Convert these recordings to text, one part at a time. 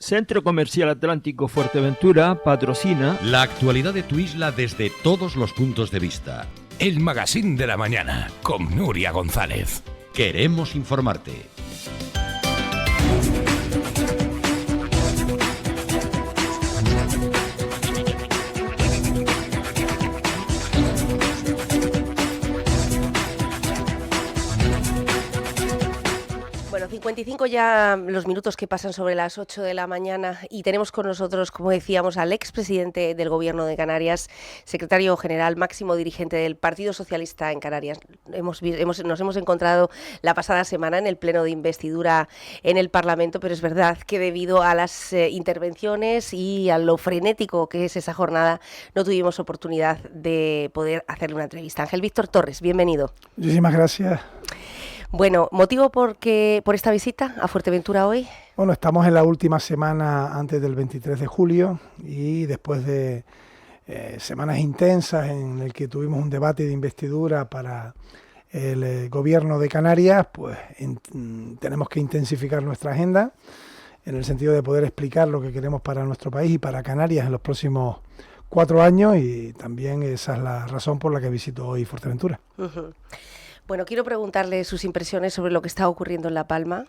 Centro Comercial Atlántico Fuerteventura patrocina la actualidad de tu isla desde todos los puntos de vista. El Magazín de la Mañana con Nuria González. Queremos informarte. Bueno, 55 ya los minutos que pasan sobre las 8 de la mañana y tenemos con nosotros, como decíamos, al expresidente del Gobierno de Canarias, secretario general, máximo dirigente del Partido Socialista en Canarias. Nos hemos encontrado la pasada semana en el pleno de investidura en el Parlamento, pero es verdad que debido a las intervenciones y a lo frenético que es esa jornada, no tuvimos oportunidad de poder hacerle una entrevista. Ángel Víctor Torres, bienvenido. Muchísimas gracias. Bueno, ¿motivo por esta visita a Fuerteventura hoy? Bueno, estamos en la última semana antes del 23 de julio y después de semanas intensas en el que tuvimos un debate de investidura para el gobierno de Canarias, pues tenemos que intensificar nuestra agenda en el sentido de poder explicar lo que queremos para nuestro país y para Canarias en los próximos 4 años, y también esa es la razón por la que visito hoy Fuerteventura. Uh-huh. Bueno, quiero preguntarle sus impresiones sobre lo que está ocurriendo en La Palma.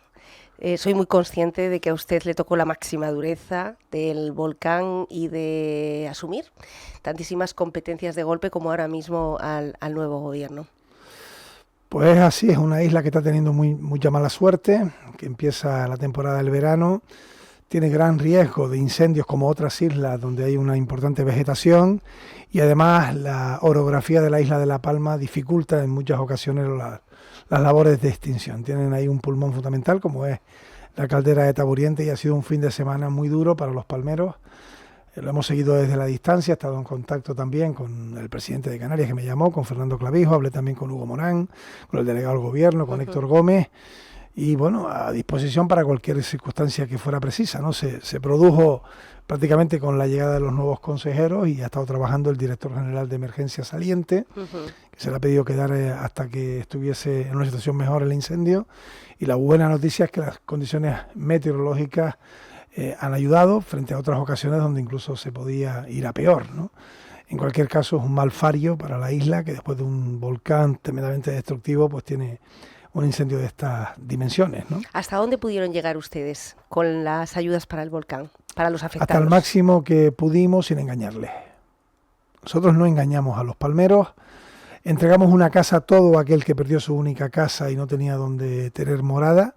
Soy muy consciente de que a usted le tocó la máxima dureza del volcán y de asumir tantísimas competencias de golpe como ahora mismo al nuevo gobierno. Pues así, es una isla que está teniendo mucha mala suerte, que empieza la temporada del verano, tiene gran riesgo de incendios como otras islas donde hay una importante vegetación, y además la orografía de la isla de La Palma dificulta en muchas ocasiones las labores de extinción. Tienen ahí un pulmón fundamental como es la caldera de Taburiente, y ha sido un fin de semana muy duro para los palmeros. Lo hemos seguido desde la distancia, he estado en contacto también con el presidente de Canarias que me llamó, con Fernando Clavijo, hablé también con Hugo Morán, con el delegado del gobierno, con Héctor Gómez, y bueno, a disposición para cualquier circunstancia que fuera precisa, ¿no? Se produjo prácticamente con la llegada de los nuevos consejeros, y ha estado trabajando el director general de emergencia saliente, que se le ha pedido quedar hasta que estuviese en una situación mejor el incendio, y la buena noticia es que las condiciones meteorológicas han ayudado frente a otras ocasiones donde incluso se podía ir a peor, ¿no? En cualquier caso, es un mal fario para la isla, que después de un volcán tremendamente destructivo, pues tiene un incendio de estas dimensiones, ¿no? ¿Hasta dónde pudieron llegar ustedes con las ayudas para el volcán, para los afectados? Hasta el máximo que pudimos, sin engañarles. Nosotros no engañamos a los palmeros, entregamos una casa a todo aquel que perdió su única casa y no tenía donde tener morada.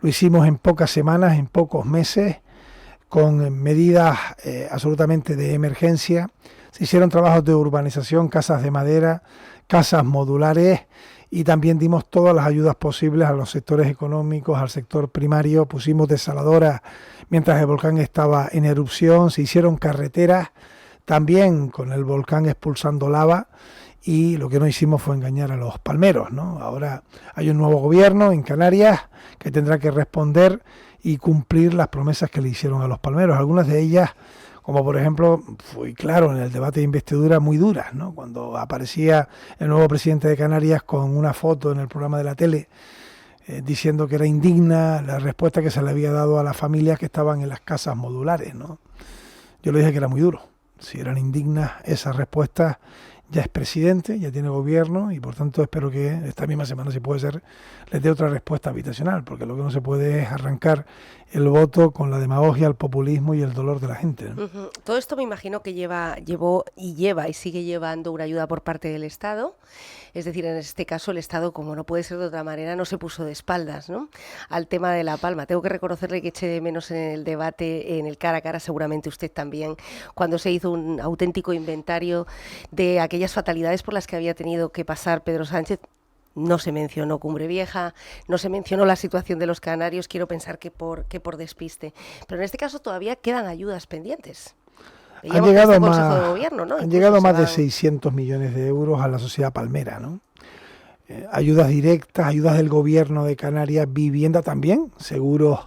Lo hicimos en pocas semanas, en pocos meses, con medidas absolutamente de emergencia. Se hicieron trabajos de urbanización, casas de madera, casas modulares, y también dimos todas las ayudas posibles a los sectores económicos, al sector primario. Pusimos desaladoras mientras el volcán estaba en erupción, se hicieron carreteras también con el volcán expulsando lava, y lo que no hicimos fue engañar a los palmeros, ¿no? Ahora hay un nuevo gobierno en Canarias que tendrá que responder y cumplir las promesas que le hicieron a los palmeros. Algunas de ellas, como por ejemplo, fue claro en el debate de investidura, muy duras, ¿no? Cuando aparecía el nuevo presidente de Canarias con una foto en el programa de la tele diciendo que era indigna la respuesta que se le había dado a las familias que estaban en las casas modulares, ¿no? Yo le dije que era muy duro. Si eran indignas esas respuestas, ya es presidente, ya tiene gobierno, y por tanto espero que esta misma semana, si puede ser, les dé otra respuesta habitacional, porque lo que no se puede es arrancar el voto con la demagogia, el populismo y el dolor de la gente, ¿no? Uh-huh. Todo esto me imagino que llevó y sigue llevando una ayuda por parte del Estado. Es decir, en este caso el Estado, como no puede ser de otra manera, no se puso de espaldas, ¿no?, al tema de La Palma. Tengo que reconocerle que eché de menos en el debate, en el cara a cara, seguramente usted también, cuando se hizo un auténtico inventario de aquellas fatalidades por las que había tenido que pasar Pedro Sánchez. No se mencionó Cumbre Vieja, no se mencionó la situación de los canarios, quiero pensar que por despiste. Pero en este caso todavía quedan ayudas pendientes. Han llegado, este Consejo de Gobierno, ¿no? Han llegado más de 600 millones de euros a la sociedad palmera, ¿no? Ayudas directas, ayudas del Gobierno de Canarias, vivienda también, seguros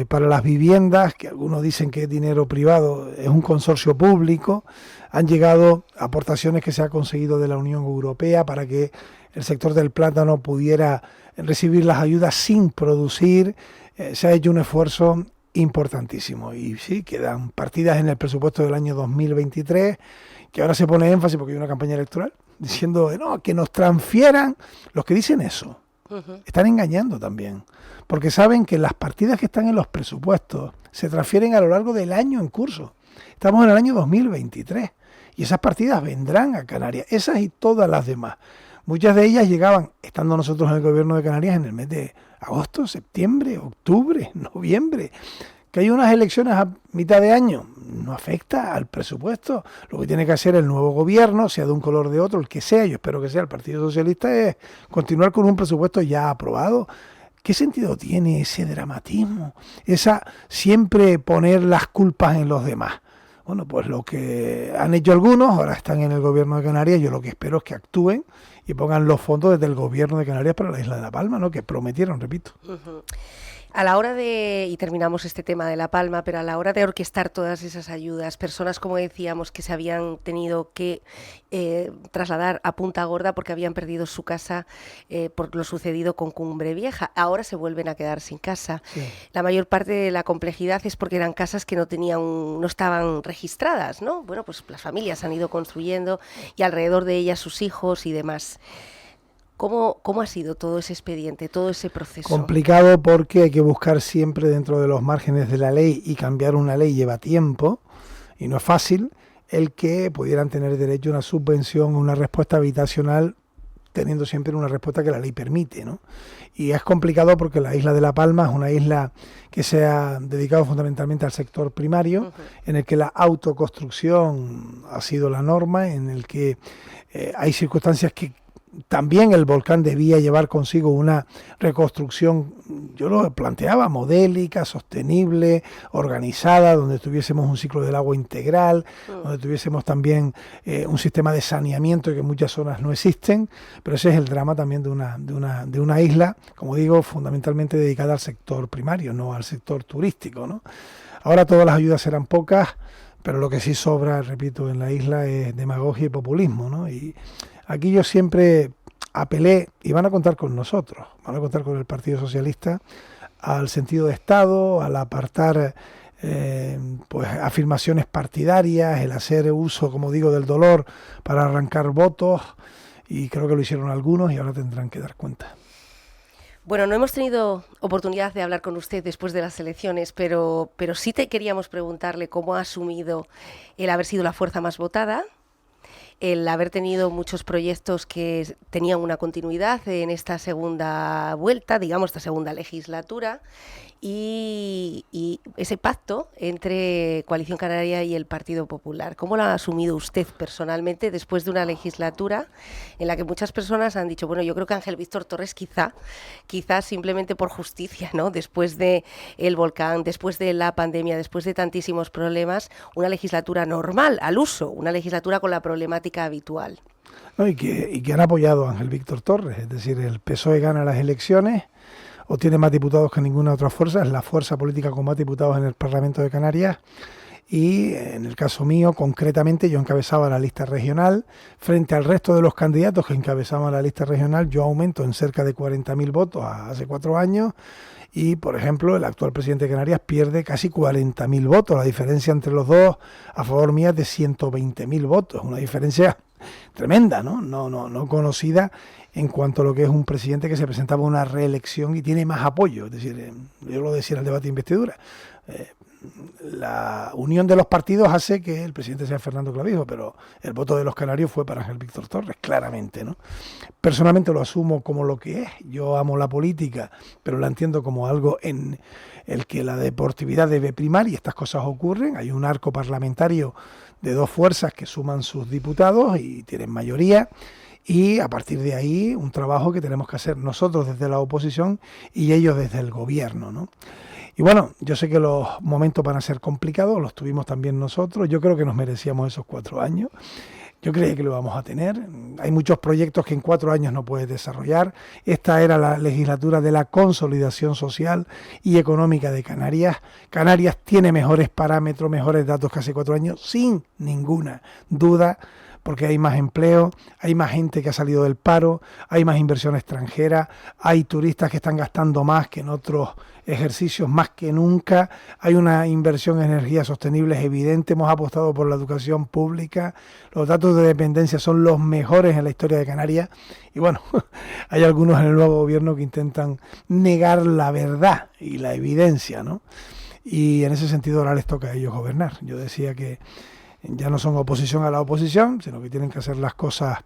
para las viviendas, que algunos dicen que es dinero privado, es un consorcio público. Han llegado aportaciones que se ha conseguido de la Unión Europea para que el sector del plátano pudiera recibir las ayudas sin producir. Se ha hecho un esfuerzo importantísimo. Y sí, quedan partidas en el presupuesto del año 2023, que ahora se pone énfasis porque hay una campaña electoral, diciendo no, que nos transfieran. Los que dicen eso están engañando también, porque saben que las partidas que están en los presupuestos se transfieren a lo largo del año en curso. Estamos en el año 2023 y esas partidas vendrán a Canarias, esas y todas las demás. Muchas de ellas llegaban, estando nosotros en el gobierno de Canarias, en el mes de agosto, septiembre, octubre, noviembre. Que hay unas elecciones a mitad de año, no afecta al presupuesto. Lo que tiene que hacer el nuevo gobierno, sea de un color o de otro, el que sea, yo espero que sea el Partido Socialista, es continuar con un presupuesto ya aprobado. ¿Qué sentido tiene ese dramatismo? Esa siempre poner las culpas en los demás. Bueno, pues lo que han hecho algunos, ahora están en el gobierno de Canarias, yo lo que espero es que actúen y pongan los fondos desde el gobierno de Canarias para la isla de La Palma, ¿no? Que prometieron, repito. A la hora de, y terminamos este tema de La Palma, pero a la hora de orquestar todas esas ayudas, personas, como decíamos, que se habían tenido que trasladar a Punta Gorda porque habían perdido su casa por lo sucedido con Cumbre Vieja, ahora se vuelven a quedar sin casa. Sí. La mayor parte de la complejidad es porque eran casas que no estaban registradas, ¿no? Bueno, pues las familias han ido construyendo y alrededor de ellas sus hijos y demás. ¿Cómo ha sido todo ese expediente, todo ese proceso? Complicado porque hay que buscar siempre dentro de los márgenes de la ley, y cambiar una ley lleva tiempo y no es fácil, el que pudieran tener derecho a una subvención o una respuesta habitacional, teniendo siempre una respuesta que la ley permite, ¿no? Y es complicado porque la isla de La Palma es una isla que se ha dedicado fundamentalmente al sector primario, en el que la autoconstrucción ha sido la norma, en el que hay circunstancias que también el volcán debía llevar consigo una reconstrucción, yo lo planteaba, modélica, sostenible, organizada, donde tuviésemos un ciclo del agua integral, donde tuviésemos también un sistema de saneamiento que en muchas zonas no existen, pero ese es el drama también de una isla, como digo, fundamentalmente dedicada al sector primario, no al sector turístico, ¿no? Ahora todas las ayudas serán pocas, pero lo que sí sobra, repito, en la isla es demagogia y populismo, ¿no? Y aquí yo siempre apelé, y van a contar con nosotros, van a contar con el Partido Socialista, al sentido de Estado, al apartar pues afirmaciones partidarias, el hacer uso, como digo, del dolor para arrancar votos, y creo que lo hicieron algunos y ahora tendrán que dar cuenta. Bueno, no hemos tenido oportunidad de hablar con usted después de las elecciones, pero sí te queríamos preguntarle cómo ha asumido el haber sido la fuerza más votada, el haber tenido muchos proyectos que tenían una continuidad en esta segunda vuelta, digamos, esta segunda legislatura, y ese pacto entre Coalición Canaria y el Partido Popular. ¿Cómo lo ha asumido usted personalmente después de una legislatura en la que muchas personas han dicho, bueno, yo creo que Ángel Víctor Torres quizá simplemente por justicia, ¿no? Después de el volcán, después de la pandemia, después de tantísimos problemas, una legislatura normal, al uso, una legislatura con la problemática habitual? No, y que han apoyado a Ángel Víctor Torres, es decir, el PSOE gana las elecciones, o tiene más diputados que ninguna otra fuerza, es la fuerza política con más diputados en el Parlamento de Canarias, y en el caso mío, concretamente, yo encabezaba la lista regional, frente al resto de los candidatos que encabezaban la lista regional, yo aumento en cerca de 40.000 votos hace 4 años, y, por ejemplo, el actual presidente de Canarias pierde casi 40.000 votos, la diferencia entre los dos a favor mía es de 120.000 votos, una diferencia tremenda, no conocida en cuanto a lo que es un presidente que se presentaba a una reelección y tiene más apoyo. Es decir, yo lo decía en el debate de investidura, la unión de los partidos hace que el presidente sea Fernando Clavijo, pero el voto de los canarios fue para Ángel Víctor Torres, claramente, ¿no? Personalmente lo asumo como lo que es. Yo amo la política, pero la entiendo como algo en el que la deportividad debe primar, y estas cosas ocurren. Hay un arco parlamentario de 2 fuerzas que suman sus diputados y tienen mayoría, y a partir de ahí un trabajo que tenemos que hacer nosotros desde la oposición y ellos desde el gobierno, ¿no? Y bueno, yo sé que los momentos van a ser complicados, los tuvimos también nosotros, yo creo que nos merecíamos esos 4 años, yo creía que lo vamos a tener, hay muchos proyectos que en 4 años no puedes desarrollar, esta era la legislatura de la consolidación social y económica de Canarias. Canarias tiene mejores parámetros, mejores datos que hace 4 años, sin ninguna duda, porque hay más empleo, hay más gente que ha salido del paro, hay más inversión extranjera, hay turistas que están gastando más que en otros ejercicios, más que nunca, hay una inversión en energías sostenibles evidente, hemos apostado por la educación pública, los datos de dependencia son los mejores en la historia de Canarias y bueno, hay algunos en el nuevo gobierno que intentan negar la verdad y la evidencia, ¿no? Y en ese sentido ahora les toca a ellos gobernar. Yo decía que ya no son oposición a la oposición, sino que tienen que hacer las cosas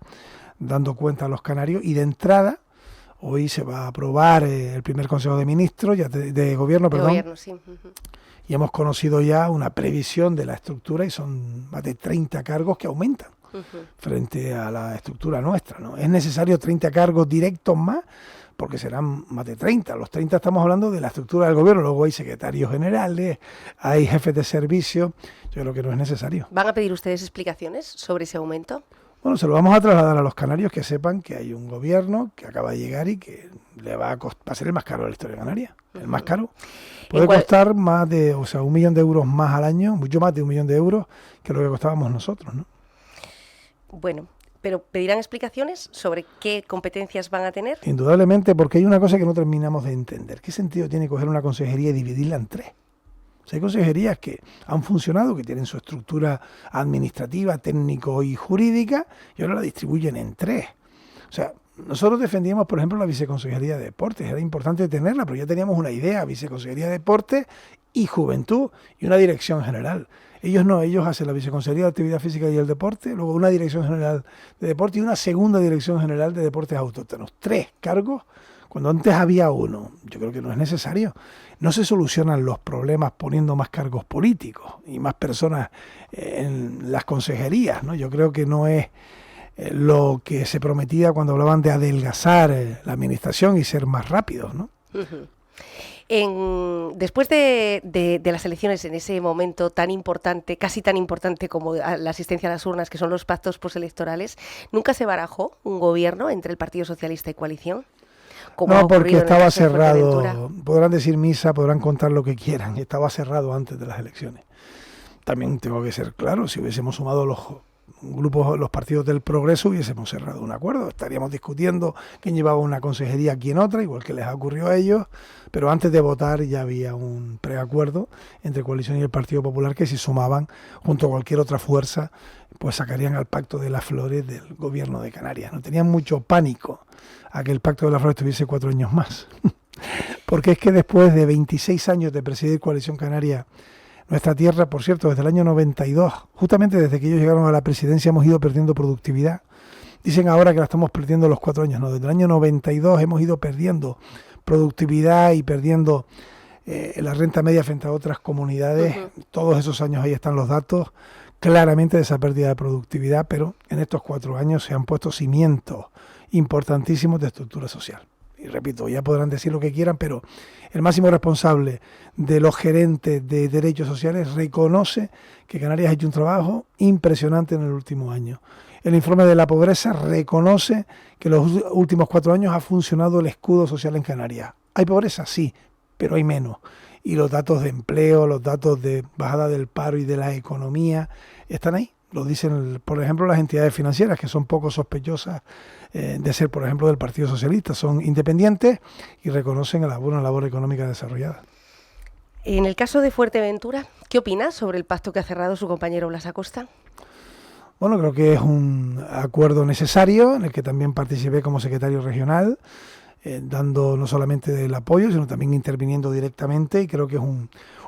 dando cuenta a los canarios y de entrada hoy se va a aprobar el primer Consejo de Ministros, de Gobierno, perdón. Gobierno, sí. Y hemos conocido ya una previsión de la estructura y son más de 30 cargos que aumentan frente a la estructura nuestra, ¿no? Es necesario 30 cargos directos más, porque serán más de 30. Los 30 estamos hablando de la estructura del gobierno, luego hay secretarios generales, hay jefes de servicio, yo creo que no es necesario. ¿Van a pedir ustedes explicaciones sobre ese aumento? Bueno, se lo vamos a trasladar a los canarios, que sepan que hay un gobierno que acaba de llegar y que le va a ser el más caro de la historia de Canarias, el más caro. Puede costar más de, o sea, 1 millón de euros más al año, mucho más de 1 millón de euros que lo que costábamos nosotros, ¿no? Bueno, pero ¿pedirán explicaciones sobre qué competencias van a tener? Indudablemente, porque hay una cosa que no terminamos de entender. ¿Qué sentido tiene coger una consejería y dividirla en 3? O sea, hay consejerías que han funcionado, que tienen su estructura administrativa, técnico y jurídica, y ahora la distribuyen en 3. O sea, nosotros defendíamos, por ejemplo, la viceconsejería de deportes. Era importante tenerla, pero ya teníamos una idea, viceconsejería de deportes y juventud, y una dirección general. Ellos no, ellos hacen la viceconsejería de actividad física y el deporte, luego una dirección general de deporte y una segunda dirección general de deportes autóctonos. 3 cargos, cuando antes había 1. Yo creo que no es necesario. No se solucionan los problemas poniendo más cargos políticos y más personas en las consejerías, ¿no? Yo creo que no es lo que se prometía cuando hablaban de adelgazar la administración y ser más rápidos, ¿no? Después de las elecciones, en ese momento tan importante, casi tan importante como la asistencia a las urnas, que son los pactos postelectorales, ¿nunca se barajó un gobierno entre el Partido Socialista y coalición? No, porque estaba cerrado. Podrán decir misa, podrán contar lo que quieran. Estaba cerrado antes de las elecciones. También tengo que ser claro, si hubiésemos sumado los grupos, los partidos del progreso, hubiésemos cerrado un acuerdo. Estaríamos discutiendo quién llevaba una consejería, quién otra, igual que les ocurrió a ellos. Pero antes de votar ya había un preacuerdo entre Coalición y el Partido Popular que si sumaban junto a cualquier otra fuerza, pues sacarían al Pacto de las Flores del gobierno de Canarias. No tenían mucho pánico a que el Pacto de las Flores tuviese 4 años más. Porque es que después de 26 años de presidir Coalición Canaria, nuestra tierra, por cierto, desde el año 92, justamente desde que ellos llegaron a la presidencia, hemos ido perdiendo productividad. Dicen ahora que la estamos perdiendo los 4 años. No, desde el año 92 hemos ido perdiendo productividad y perdiendo la renta media frente a otras comunidades. Todos esos años ahí están los datos, claramente de esa pérdida de productividad, pero en estos 4 años se han puesto cimientos importantísimos de estructura social. Y repito, ya podrán decir lo que quieran, pero el máximo responsable de los gerentes de derechos sociales reconoce que Canarias ha hecho un trabajo impresionante en el último año. El informe de la pobreza reconoce que en los últimos 4 años ha funcionado el escudo social en Canarias. ¿Hay pobreza? Sí, pero hay menos. Y los datos de empleo, los datos de bajada del paro y de la economía están ahí. Lo dicen, por ejemplo, las entidades financieras, que son poco sospechosas de ser, por ejemplo, del Partido Socialista. Son independientes y reconocen la buena labor económica desarrollada. En el caso de Fuerteventura, ¿qué opina sobre el pacto que ha cerrado su compañero Blas Acosta? Bueno, creo que es un acuerdo necesario, en el que también participé como secretario regional, dando no solamente el apoyo, sino también interviniendo directamente, y creo que es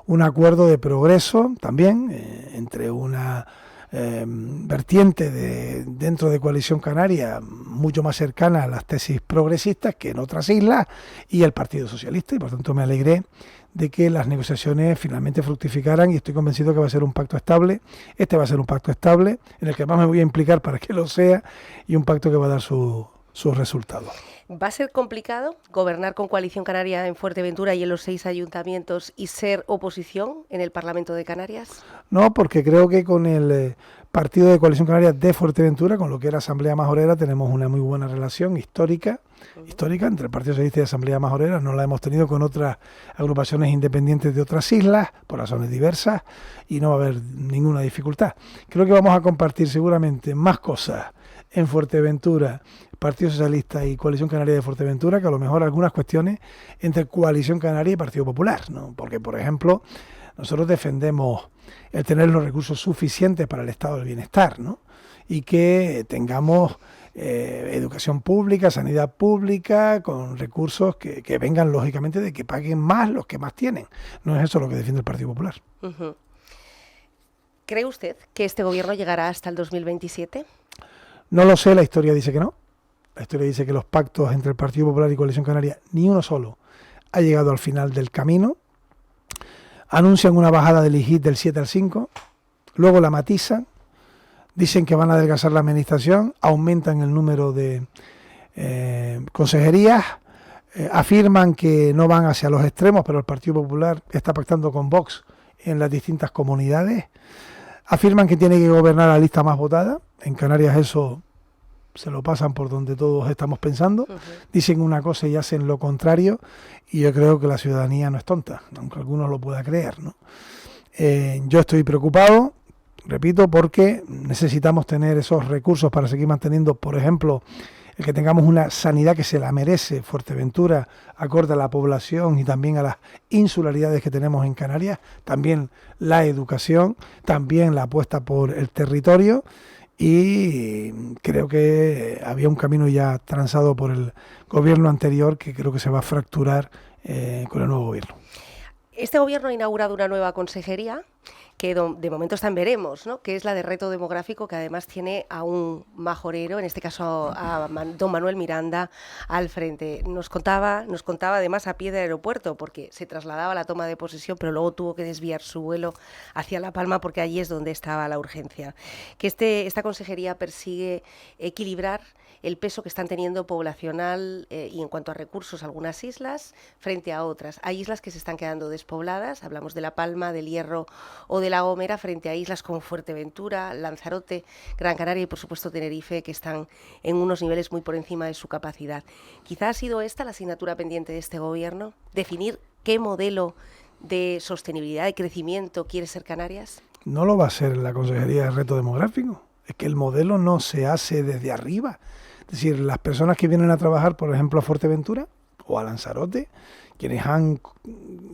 un acuerdo de progreso también, entre una vertiente dentro de Coalición Canaria mucho más cercana a las tesis progresistas que en otras islas y el Partido Socialista, y por tanto me alegré de que las negociaciones finalmente fructificaran y estoy convencido que va a ser un pacto estable. Este va a ser un pacto estable en el que más me voy a implicar para que lo sea y un pacto que va a dar sus sus resultados. ¿Va a ser complicado gobernar con Coalición Canaria en Fuerteventura y en los 6 ayuntamientos y ser oposición en el Parlamento de Canarias? No, porque creo que con el partido de Coalición Canaria de Fuerteventura, con lo que era Asamblea Majorera, tenemos una muy buena relación histórica entre el Partido Socialista y Asamblea Majorera. No la hemos tenido con otras agrupaciones independientes de otras islas, por razones diversas, y no va a haber ninguna dificultad. Creo que vamos a compartir seguramente más cosas en Fuerteventura, Partido Socialista y Coalición Canaria de Fuerteventura, que a lo mejor algunas cuestiones entre Coalición Canaria y Partido Popular, ¿no? Porque, por ejemplo, nosotros defendemos el tener los recursos suficientes para el estado del bienestar, ¿no? Y que tengamos educación pública, sanidad pública, con recursos que vengan, lógicamente, de que paguen más los que más tienen. No es eso lo que defiende el Partido Popular. Uh-huh. ¿Cree usted que este gobierno llegará hasta el 2027? No lo sé, la historia dice que no. La historia dice que los pactos entre el Partido Popular y Coalición Canaria, ni uno solo, ha llegado al final del camino. Anuncian una bajada del IGIT del 7 al 5, luego la matizan, dicen que van a adelgazar la administración, aumentan el número de consejerías, afirman que no van hacia los extremos, pero el Partido Popular está pactando con Vox en las distintas comunidades, afirman que tiene que gobernar la lista más votada. En Canarias eso se lo pasan por donde todos estamos pensando, dicen una cosa y hacen lo contrario, y yo creo que la ciudadanía no es tonta, aunque algunos lo puedan creer, ¿no? Yo estoy preocupado, repito, porque necesitamos tener esos recursos para seguir manteniendo, por ejemplo, el que tengamos una sanidad que se la merece Fuerteventura, acorde a la población y también a las insularidades que tenemos en Canarias, también la educación, también la apuesta por el territorio, y creo que había un camino ya transado por el gobierno anterior que creo que se va a fracturar con el nuevo gobierno. Este gobierno ha inaugurado una nueva consejería que de momento está en veremos, ¿no? Que es la de reto demográfico, que además tiene a un majorero, en este caso a don Manuel Miranda, al frente. Nos contaba además a pie del aeropuerto, porque se trasladaba la toma de posesión, pero luego tuvo que desviar su vuelo hacia La Palma, porque allí es donde estaba la urgencia. Que esta consejería persigue equilibrar el peso que están teniendo poblacional y en cuanto a recursos algunas islas frente a otras. Hay islas que se están quedando despobladas, hablamos de La Palma, del Hierro o de La Gomera, frente a islas como Fuerteventura, Lanzarote, Gran Canaria y por supuesto Tenerife, que están en unos niveles muy por encima de su capacidad. Quizá ha sido esta la asignatura pendiente de este gobierno, definir qué modelo de sostenibilidad, de crecimiento quiere ser Canarias. No lo va a hacer la Consejería de Reto Demográfico, es que el modelo no se hace desde arriba. Es decir, las personas que vienen a trabajar, por ejemplo, a Fuerteventura o a Lanzarote, quienes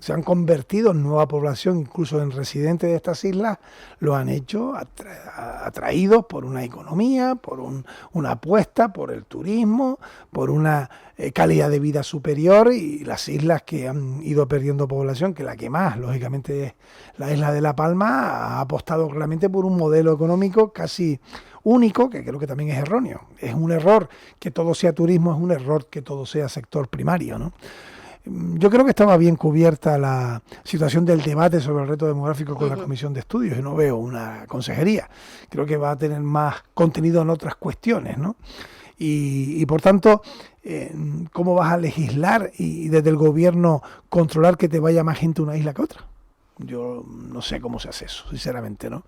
se han convertido en nueva población, incluso en residentes de estas islas, lo han hecho atraídos por una economía, por una apuesta, por el turismo, por una calidad de vida superior, y las islas que han ido perdiendo población, que la que más, lógicamente, es la isla de La Palma, ha apostado claramente por un modelo económico casi único, que creo que también es erróneo. Es un error que todo sea turismo, es un error que todo sea sector primario, ¿no? Yo creo que estaba bien cubierta la situación del debate sobre el reto demográfico con la Comisión de Estudios. Yo no veo una consejería. Creo que va a tener más contenido en otras cuestiones, ¿no? Y por tanto, ¿cómo vas a legislar y desde el gobierno controlar que te vaya más gente a una isla que a otra? Yo no sé cómo se hace eso, sinceramente, ¿no?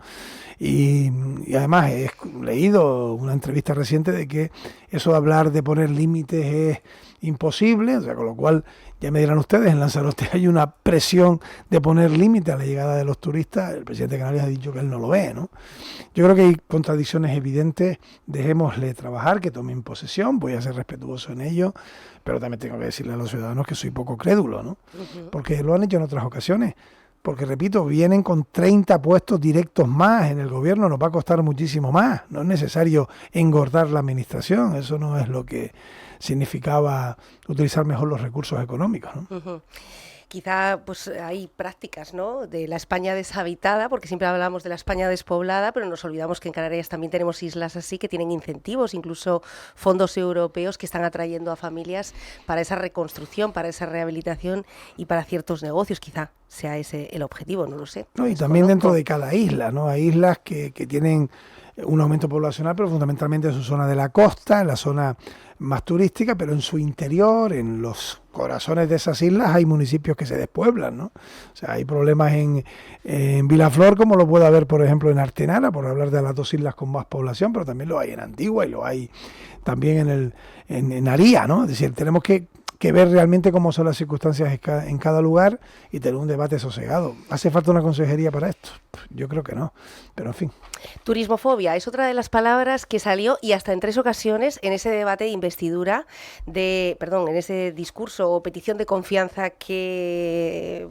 Y además he leído una entrevista reciente de que eso de hablar de poner límites es imposible, o sea, con lo cual, ya me dirán ustedes, en Lanzarote hay una presión de poner límite a la llegada de los turistas. El presidente de Canarias ha dicho que él no lo ve, ¿no? Yo creo que hay contradicciones evidentes, dejémosle trabajar, que tomen posesión, voy a ser respetuoso en ello, pero también tengo que decirle a los ciudadanos que soy poco crédulo, ¿no? Porque lo han hecho en otras ocasiones. Porque, repito, vienen con 30 puestos directos más en el gobierno, nos va a costar muchísimo más. No es necesario engordar la administración, eso no es lo que significaba utilizar mejor los recursos económicos, ¿no? Quizá pues hay prácticas, ¿no?, de la España deshabitada, porque siempre hablamos de la España despoblada, pero nos olvidamos que en Canarias también tenemos islas así que tienen incentivos, incluso fondos europeos que están atrayendo a familias para esa reconstrucción, para esa rehabilitación y para ciertos negocios. Quizá sea ese el objetivo, no lo sé. No, y también dentro de cada isla, ¿no? Hay islas que tienen un aumento poblacional, pero fundamentalmente en su zona de la costa, en la zona más turística, pero en su interior, en los corazones de esas islas, hay municipios que se despueblan, ¿no? O sea, hay problemas en Vilaflor, como lo puede haber, por ejemplo, en Artenara, por hablar de las dos islas con más población, pero también lo hay en Antigua y lo hay también en Aría, ¿no? Es decir, tenemos que ver realmente cómo son las circunstancias en cada lugar y tener un debate sosegado. ¿Hace falta una consejería para esto? Yo creo que no, pero en fin. Turismofobia es otra de las palabras que salió, y hasta en 3 ocasiones, en ese debate de investidura, en ese discurso o petición de confianza que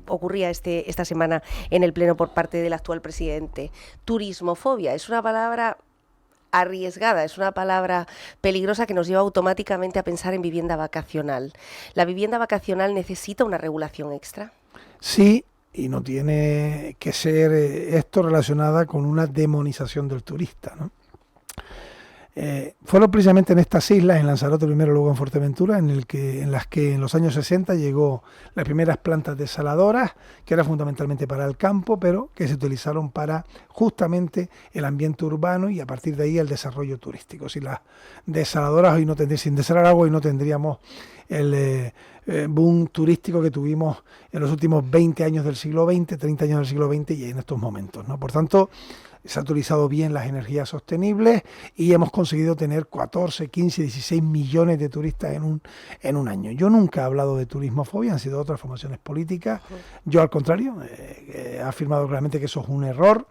ocurría esta semana en el Pleno por parte del actual presidente. Turismofobia es una palabra arriesgada, es una palabra peligrosa que nos lleva automáticamente a pensar en vivienda vacacional. ¿La vivienda vacacional necesita una regulación extra? Sí, y no tiene que ser esto relacionada con una demonización del turista, ¿no? Fueron precisamente en estas islas, en Lanzarote primero, luego en Fuerteventura, en las que en los años 60 llegó las primeras plantas desaladoras, que eran fundamentalmente para el campo, pero que se utilizaron para justamente el ambiente urbano y a partir de ahí el desarrollo turístico. Si las desaladoras hoy no tendríamos, sin desalar agua, hoy no tendríamos el boom turístico que tuvimos en los últimos 20 años del siglo XX, 30 años del siglo XX y en estos momentos, ¿no? Por tanto, se han utilizado bien las energías sostenibles y hemos conseguido tener 14, 15, 16 millones de turistas en un año. Yo nunca he hablado de turismofobia, han sido otras formaciones políticas. Yo, al contrario, he afirmado claramente que eso es un error,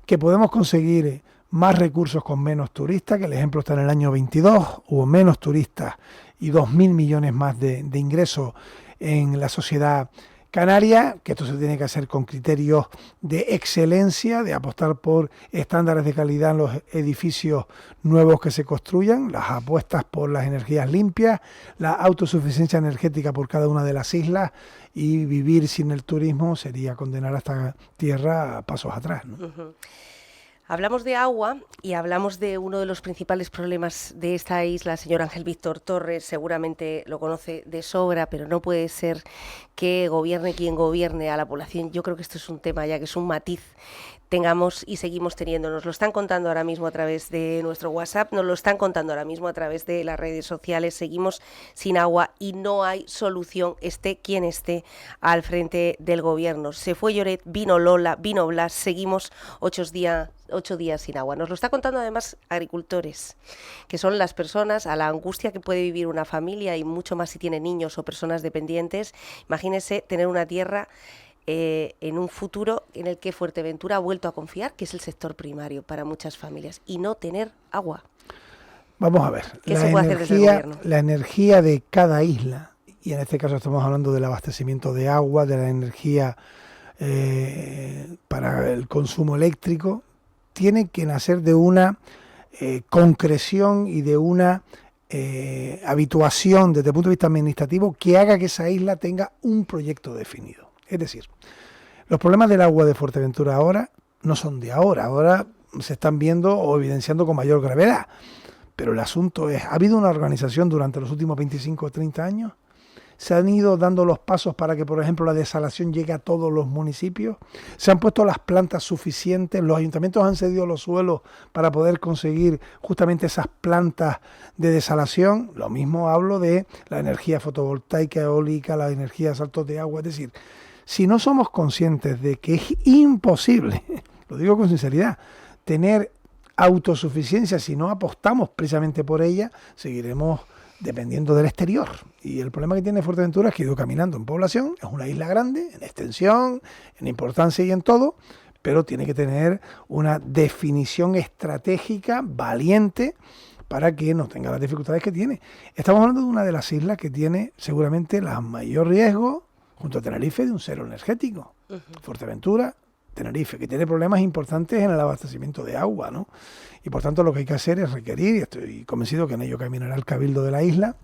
que podemos conseguir más recursos con menos turistas, que el ejemplo está en el año 22, hubo menos turistas y 2.000 millones más de ingresos en la sociedad canaria, que esto se tiene que hacer con criterios de excelencia, de apostar por estándares de calidad en los edificios nuevos que se construyan, las apuestas por las energías limpias, la autosuficiencia energética por cada una de las islas, y vivir sin el turismo sería condenar a esta tierra a pasos atrás, ¿no? Uh-huh. Hablamos de agua y hablamos de uno de los principales problemas de esta isla. Señor Ángel Víctor Torres seguramente lo conoce de sobra, pero no puede ser que gobierne quien gobierne a la población. Yo creo que esto es un tema ya que es un matiz tengamos y seguimos teniendo. Nos lo están contando ahora mismo a través de nuestro WhatsApp, nos lo están contando ahora mismo a través de las redes sociales. Seguimos sin agua y no hay solución, esté quien esté al frente del gobierno. Se fue Lloret, vino Lola, vino Blas, seguimos 8 días sin agua. Nos lo está contando además agricultores, que son las personas a la angustia que puede vivir una familia, y mucho más si tiene niños o personas dependientes. Imagínense tener una tierra en un futuro en el que Fuerteventura ha vuelto a confiar, que es el sector primario para muchas familias, y no tener agua. Vamos a ver, ¿Qué se puede hacer desde el gobierno? La energía de cada isla, y en este caso estamos hablando del abastecimiento de agua, de la energía para el consumo eléctrico, tiene que nacer de una concreción y de una habituación desde el punto de vista administrativo que haga que esa isla tenga un proyecto definido. Es decir, los problemas del agua de Fuerteventura ahora no son de ahora se están viendo o evidenciando con mayor gravedad. Pero el asunto es, ¿ha habido una organización durante los últimos 25 o 30 años? ¿Se han ido dando los pasos para que, por ejemplo, la desalación llegue a todos los municipios? ¿Se han puesto las plantas suficientes? ¿Los ayuntamientos han cedido los suelos para poder conseguir justamente esas plantas de desalación? Lo mismo hablo de la energía fotovoltaica, eólica, la energía de saltos de agua. Es decir, si no somos conscientes de que es imposible, lo digo con sinceridad, tener autosuficiencia, si no apostamos precisamente por ella, seguiremos dependiendo del exterior. Y el problema que tiene Fuerteventura es que ha ido caminando en población, es una isla grande, en extensión, en importancia y en todo, pero tiene que tener una definición estratégica valiente para que no tenga las dificultades que tiene. Estamos hablando de una de las islas que tiene seguramente el mayor riesgo, junto a Tenerife, de un cero energético. Fuerteventura, Tenerife, que tiene problemas importantes en el abastecimiento de agua, ¿no? Y por tanto lo que hay que hacer es requerir, y estoy convencido que en ello caminará el Cabildo de la isla.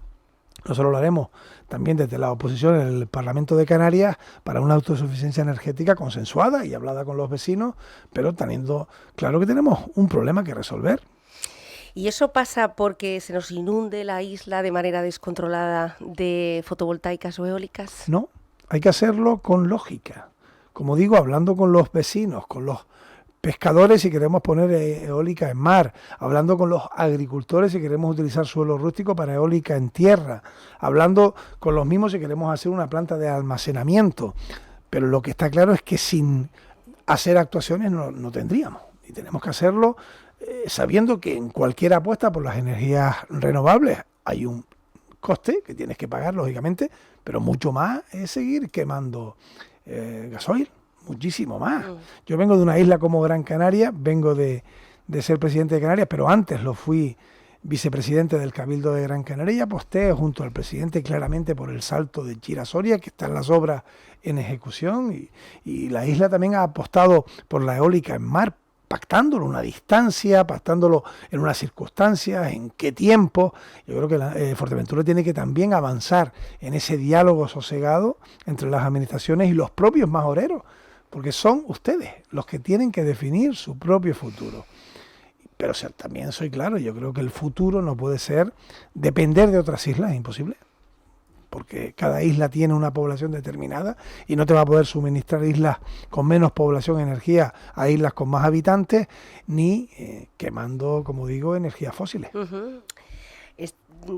Nosotros lo haremos también desde la oposición en el Parlamento de Canarias para una autosuficiencia energética consensuada y hablada con los vecinos, pero teniendo claro que tenemos un problema que resolver. ¿Y eso pasa porque se nos inunde la isla de manera descontrolada de fotovoltaicas o eólicas? No, hay que hacerlo con lógica. Como digo, hablando con los vecinos, con los pescadores si queremos poner eólica en mar, hablando con los agricultores si queremos utilizar suelo rústico para eólica en tierra, hablando con los mismos si queremos hacer una planta de almacenamiento. Pero lo que está claro es que sin hacer actuaciones no tendríamos. Y tenemos que hacerlo sabiendo que en cualquier apuesta por las energías renovables hay un coste que tienes que pagar, lógicamente, pero mucho más es seguir quemando gasoil, muchísimo más. Yo vengo de una isla como Gran Canaria, vengo de ser presidente de Canarias, pero antes lo fui vicepresidente del Cabildo de Gran Canaria y aposté junto al presidente claramente por el salto de Chira-Soria, que están las obras en ejecución, y la isla también ha apostado por la eólica en mar, pactándolo una distancia, pactándolo en unas circunstancias, en qué tiempo. Yo creo que Fuerteventura tiene que también avanzar en ese diálogo sosegado entre las administraciones y los propios majoreros, porque son ustedes los que tienen que definir su propio futuro. Pero también soy claro, yo creo que el futuro no puede ser depender de otras islas, es imposible. Porque cada isla tiene una población determinada y no te va a poder suministrar islas con menos población, energía, a islas con más habitantes, ni quemando, como digo, energías fósiles. Uh-huh.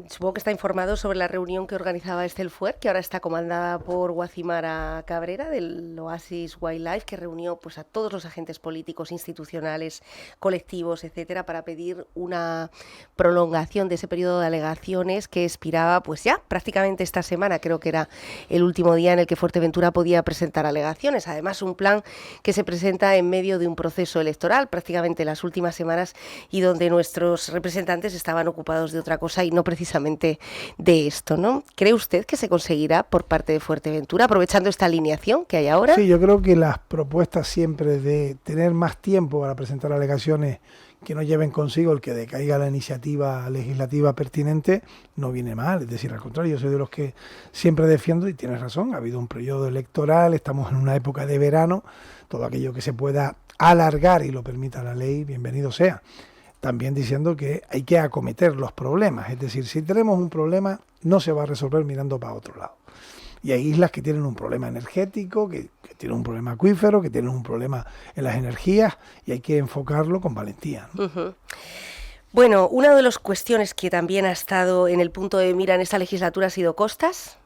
Supongo que está informado sobre la reunión que organizaba Estelfuer, que ahora está comandada por Guacimara Cabrera, del Oasis Wildlife, que reunió pues a todos los agentes políticos, institucionales, colectivos, etcétera, para pedir una prolongación de ese periodo de alegaciones que expiraba pues ya prácticamente esta semana. Creo que era el último día en el que Fuerteventura podía presentar alegaciones. Además, un plan que se presenta en medio de un proceso electoral, prácticamente las últimas semanas, y donde nuestros representantes estaban ocupados de otra cosa y no precisamente de esto, ¿no? ¿Cree usted que se conseguirá por parte de Fuerteventura, aprovechando esta alineación que hay ahora? Sí, yo creo que las propuestas siempre de tener más tiempo para presentar alegaciones que no lleven consigo el que decaiga la iniciativa legislativa pertinente no viene mal, es decir, al contrario, yo soy de los que siempre defiendo, y tienes razón, ha habido un periodo electoral, estamos en una época de verano, todo aquello que se pueda alargar y lo permita la ley, bienvenido sea. También diciendo que hay que acometer los problemas, es decir, si tenemos un problema no se va a resolver mirando para otro lado. Y hay islas que tienen un problema energético, que tienen un problema acuífero, que tienen un problema en las energías, y hay que enfocarlo con valentía, ¿no? Uh-huh. Bueno, una de las cuestiones que también ha estado en el punto de mira en esta legislatura ha sido costas.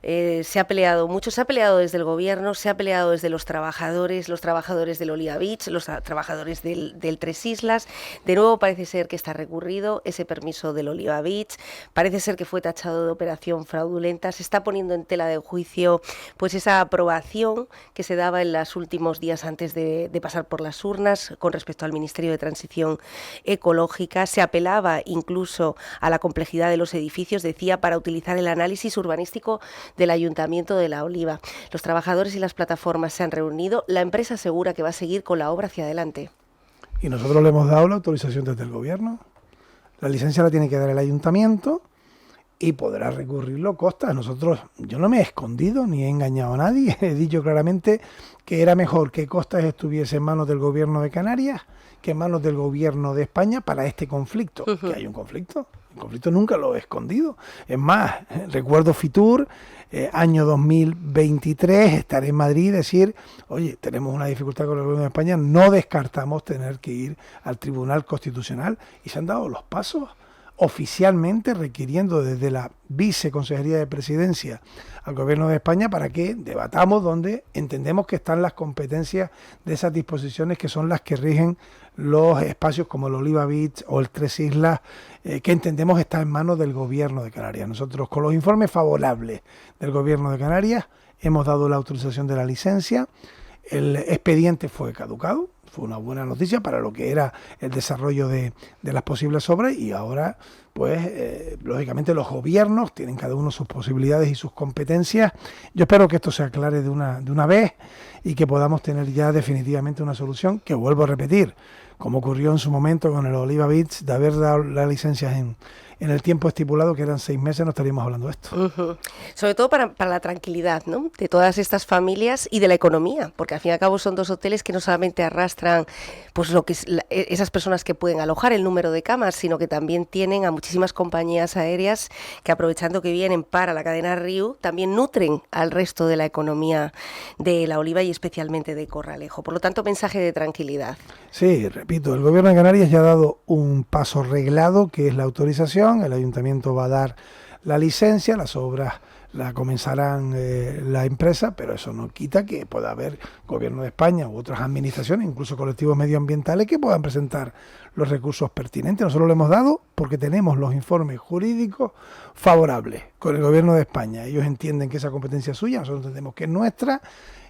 Se ha peleado mucho, se ha peleado desde el gobierno, se ha peleado desde los trabajadores del Oliva Beach, los trabajadores del Tres Islas. De nuevo parece ser que está recurrido ese permiso del Oliva Beach, parece ser que fue tachado de operación fraudulenta. Se está poniendo en tela de juicio pues esa aprobación que se daba en los últimos días antes de pasar por las urnas con respecto al Ministerio de Transición Ecológica. Se apelaba incluso a la complejidad de los edificios, decía, para utilizar el análisis urbanístico del Ayuntamiento de La Oliva. Los trabajadores y las plataformas se han reunido. La empresa asegura que va a seguir con la obra hacia adelante. Y nosotros le hemos dado la autorización desde el gobierno. La licencia la tiene que dar el Ayuntamiento y podrá recurrirlo Costas. Yo no me he escondido ni he engañado a nadie. He dicho claramente que era mejor que Costas estuviese en manos del gobierno de Canarias que en manos del gobierno de España para este conflicto. Uh-huh. ¿Que hay un conflicto? El conflicto nunca lo he escondido. Es más, recuerdo Fitur, año 2023, estaré en Madrid y decir, oye, tenemos una dificultad con el gobierno de España, no descartamos tener que ir al Tribunal Constitucional, y se han dado los pasos oficialmente requiriendo desde la Viceconsejería de Presidencia al Gobierno de España para que debatamos donde entendemos que están las competencias de esas disposiciones que son las que rigen los espacios como el Oliva Beach o el Tres Islas, que entendemos está en manos del Gobierno de Canarias. Nosotros, con los informes favorables del Gobierno de Canarias, hemos dado la autorización de la licencia. El expediente fue caducado. Fue una buena noticia para lo que era el desarrollo de las posibles obras, y ahora, pues, lógicamente los gobiernos tienen cada uno sus posibilidades y sus competencias. Yo espero que esto se aclare de una vez y que podamos tener ya definitivamente una solución, que vuelvo a repetir, como ocurrió en su momento con el Oliva Beach, de haber dado las licencias en en el tiempo estipulado, que eran 6 meses, no estaríamos hablando de esto. Sobre todo para la tranquilidad, ¿no?, de todas estas familias y de la economía, porque al fin y al cabo son 2 hoteles que no solamente arrastran pues lo que es esas personas que pueden alojar el número de camas, sino que también tienen a muchísimas compañías aéreas que, aprovechando que vienen para la cadena Riu, también nutren al resto de la economía de La Oliva y especialmente de Corralejo. Por lo tanto, mensaje de tranquilidad. Sí, repito, el Gobierno de Canarias ya ha dado un paso reglado, que es la autorización. El Ayuntamiento va a dar la licencia, las obras la comenzarán la empresa, pero eso no quita que pueda haber Gobierno de España u otras administraciones, incluso colectivos medioambientales, que puedan presentar los recursos pertinentes. Nosotros lo hemos dado porque tenemos los informes jurídicos favorables con el Gobierno de España. Ellos entienden que esa competencia es suya, nosotros entendemos que es nuestra,